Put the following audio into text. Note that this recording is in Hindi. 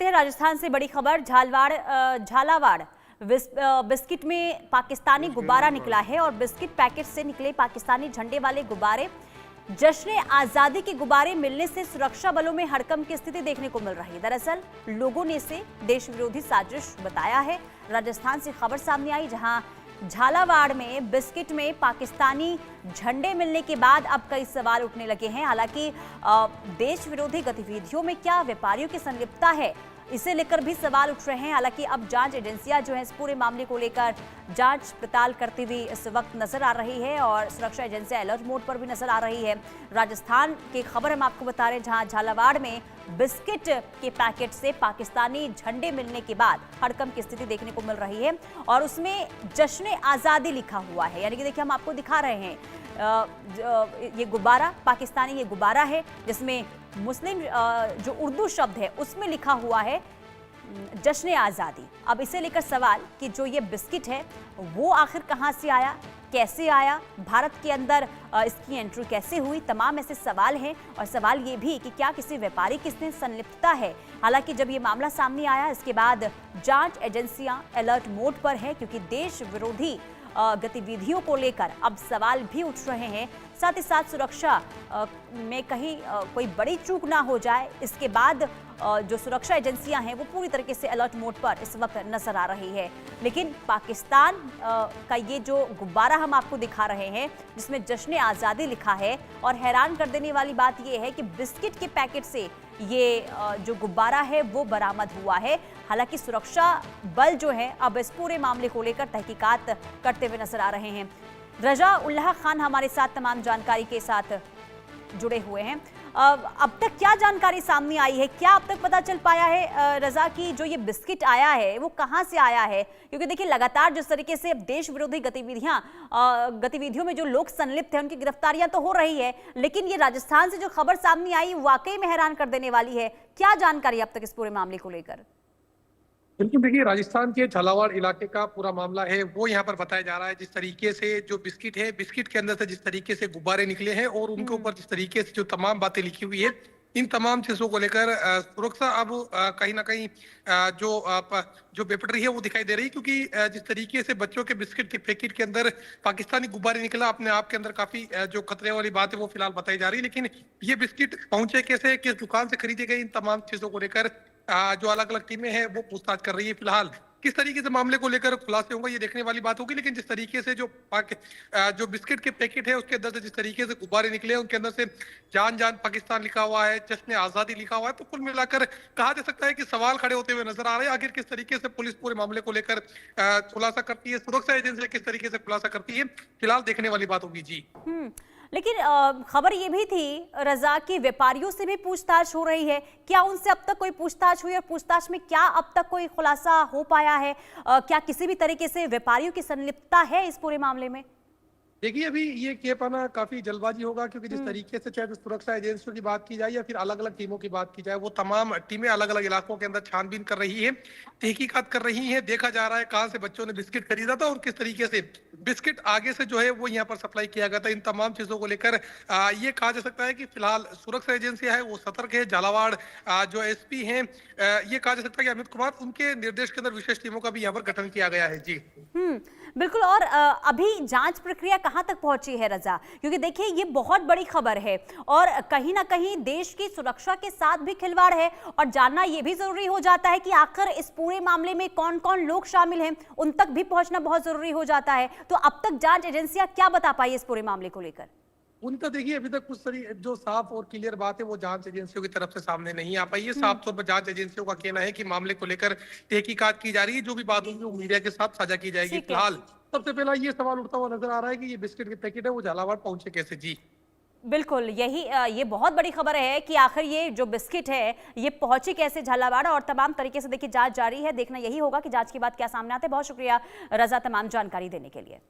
राजस्थान से बड़ी खबर झालावाड़ बिस्किट में पाकिस्तानी गुब्बारा निकला है और बिस्किट पैकेट से निकले पाकिस्तानी झंडे वाले गुब्बारे जश्न आजादी के गुब्बारे मिलने से सुरक्षा बलों में हड़कंप की स्थिति देखने को मिल रही है। दरअसल लोगों ने इसे देश विरोधी साजिश बताया है। राजस्थान से खबर सामने आई जहां झालावाड़ में बिस्किट में पाकिस्तानी झंडे मिलने के बाद अब कई सवाल उठने लगे हैं। हालांकि देश विरोधी गतिविधियों में क्या व्यापारियों की संलिप्तता है, इसे लेकर भी सवाल उठ रहे हैं। हालांकि अब जांच एजेंसियां जो है इस पूरे मामले को लेकर जांच पड़ताल करती हुई इस वक्त नजर आ रही है और सुरक्षा एजेंसियां अलर्ट मोड पर भी नजर आ रही है। राजस्थान की खबर हम आपको बता रहे हैं जहां झालावाड़ में बिस्किट के पैकेट से पाकिस्तानी झंडे मिलने के बाद हड़कंप की स्थिति देखने को मिल रही है और उसमें जश्न आजादी लिखा हुआ है। यानी कि देखिए हम आपको दिखा रहे हैं ये गुब्बारा पाकिस्तानी ये गुब्बारा है जिसमें मुस्लिम जो उर्दू शब्द है उसमें लिखा हुआ है जश्न आज़ादी। अब इसे लेकर सवाल कि जो ये बिस्किट है वो आखिर कहां से आया, कैसे आया, भारत के अंदर इसकी एंट्री कैसे हुई, तमाम ऐसे सवाल हैं। और सवाल ये भी कि क्या किसी व्यापारी की इसमें संलिप्तता है। हालांकि जब ये मामला सामने आया इसके बाद जांच एजेंसियां अलर्ट मोड पर है क्योंकि देश विरोधी गतिविधियों को लेकर अब सवाल भी उठ रहे हैं। साथ ही साथ सुरक्षा में कहीं कोई बड़ी चूक ना हो जाए, इसके बाद जो सुरक्षा एजेंसियां हैं वो पूरी तरीके से अलर्ट मोड पर इस वक्त नजर आ रही है। लेकिन पाकिस्तान का ये जो गुब्बारा हम आपको दिखा रहे हैं जिसमें जश्न आज़ादी लिखा है और हैरान कर देने वाली बात यह है कि बिस्किट के पैकेट से ये जो गुब्बारा है वो बरामद हुआ है। हालांकि सुरक्षा बल जो है अब इस पूरे मामले को लेकर तहकीकात करते हुए नजर आ रहे हैं। रजा उल्लाह खान हमारे साथ तमाम जानकारी के साथ जुड़े हुए हैं। अब तक क्या जानकारी सामने आई है, क्या अब तक पता चल पाया है रजा की जो ये बिस्किट आया है वो कहां से आया है? क्योंकि देखिए लगातार जिस तरीके से देश विरोधी गतिविधियों में जो लोग संलिप्त हैं उनकी गिरफ्तारियां तो हो रही है, लेकिन ये राजस्थान से जो खबर सामने आई वाकई में हैरान कर देने वाली है। क्या जानकारी अब तक इस पूरे मामले को लेकर? बिल्कुल, देखिए राजस्थान के झालावाड़ इलाके का पूरा मामला है वो यहाँ पर बताया जा रहा है। जिस तरीके से जो बिस्किट है, बिस्किट के अंदर से जिस तरीके से गुब्बारे निकले हैं और उनके ऊपर जिस तरीके से जो तमाम बातें लिखी हुई है, इन तमाम चीजों को लेकर सुरक्षा अब कहीं ना कहीं जो बेपटरी है वो दिखाई दे रही है। क्योंकि जिस तरीके से बच्चों के बिस्किट के पैकेट के अंदर पाकिस्तानी गुब्बारे निकला, अपने आप के अंदर काफी जो खतरे वाली बात है वो फिलहाल बताई जा रही है। लेकिन ये बिस्किट पहुंचे कैसे, किस दुकान से खरीदे गए, इन तमाम चीजों को लेकर जो अलग अलग टीमें हैं वो पूछताछ कर रही है। फिलहाल किस तरीके से मामले को लेकर खुलासे होंगे ये देखने वाली बात होगी। लेकिन जिस तरीके से जो बिस्किट के पैकेट है उसके अंदर से जिस तरीके से गुब्बारे निकले, उनके अंदर से जान जान पाकिस्तान लिखा हुआ है, जश्न आजादी लिखा हुआ है, तो कुल मिलाकर कहा जा सकता है कि सवाल खड़े होते हुए नजर आ रहे हैं। आखिर किस तरीके से पुलिस पूरे मामले को लेकर खुलासा करती है, सुरक्षा एजेंसी किस तरीके से खुलासा करती है, फिलहाल देखने वाली बात होगी। जी लेकिन खबर ये भी थी रजा की व्यापारियों से भी पूछताछ हो रही है। क्या उनसे अब तक कोई पूछताछ हुई और पूछताछ में क्या अब तक कोई खुलासा हो पाया है? क्या किसी भी तरीके से व्यापारियों की संलिप्तता है इस पूरे मामले में? देखिए, अभी ये कह पाना काफी जल्दबाजी होगा क्योंकि जिस तरीके से चाहे सुरक्षा एजेंसियों की बात की जाए या फिर अलग अलग टीमों की बात की जाए, वो तमाम टीमें अलग अलग इलाकों के अंदर छानबीन कर रही है, तहकीकात कर रही है। देखा जा रहा है कहां से बच्चों ने बिस्किट खरीदा था और किस तरीके से बिस्किट आगे से जो है वो यहाँ पर सप्लाई किया गया था। इन तमाम चीजों को लेकर ये कहा जा सकता है कि फिलहाल सुरक्षा एजेंसियां है वो सतर्क है। झालावाड़ जो एसपी हैं, ये कहा जा सकता है कि अमित कुमार, उनके निर्देश के अंदर विशेष टीमों का भी यहाँ पर गठन किया गया है। जी बिल्कुल। और अभी जांच प्रक्रिया कहां तक पहुंची है रजा? क्योंकि देखिए ये बहुत बड़ी खबर है और कहीं ना कहीं देश की सुरक्षा के साथ भी खिलवाड़ है और जानना यह भी जरूरी हो जाता है कि आखिर इस पूरे मामले में कौन कौन लोग शामिल हैं, उन तक भी पहुंचना बहुत जरूरी हो जाता है। तो अब तक जांच एजेंसियां क्या बता पाई इस पूरे मामले को लेकर? उनका देखिए अभी तक कुछ जो साफ और क्लियर बात है वो जांच एजेंसियों की तरफ से सामने नहीं आ पाई है। साफ तौर पर जांच एजेंसियों का कहना है कि मामले को लेकर तहकीकात की जा रही है, जो भी बात होगी वो मीडिया के साथ साझा की जाएगी। फिलहाल सबसे पहला ये सवाल उठता हुआ नजर आ रहा है कि ये बिस्किट के पैकेट है वो झालावाड़ पहुंचे कैसे। जी बिल्कुल, ये बहुत बड़ी खबर है कि आखिर ये जो बिस्किट है ये पहुंची कैसे झालावाड़ और तमाम तरीके से देखिए जांच जारी है। देखना यही होगा कि जांच के बाद क्या सामने आते हैं। बहुत शुक्रिया रजा तमाम जानकारी देने के लिए।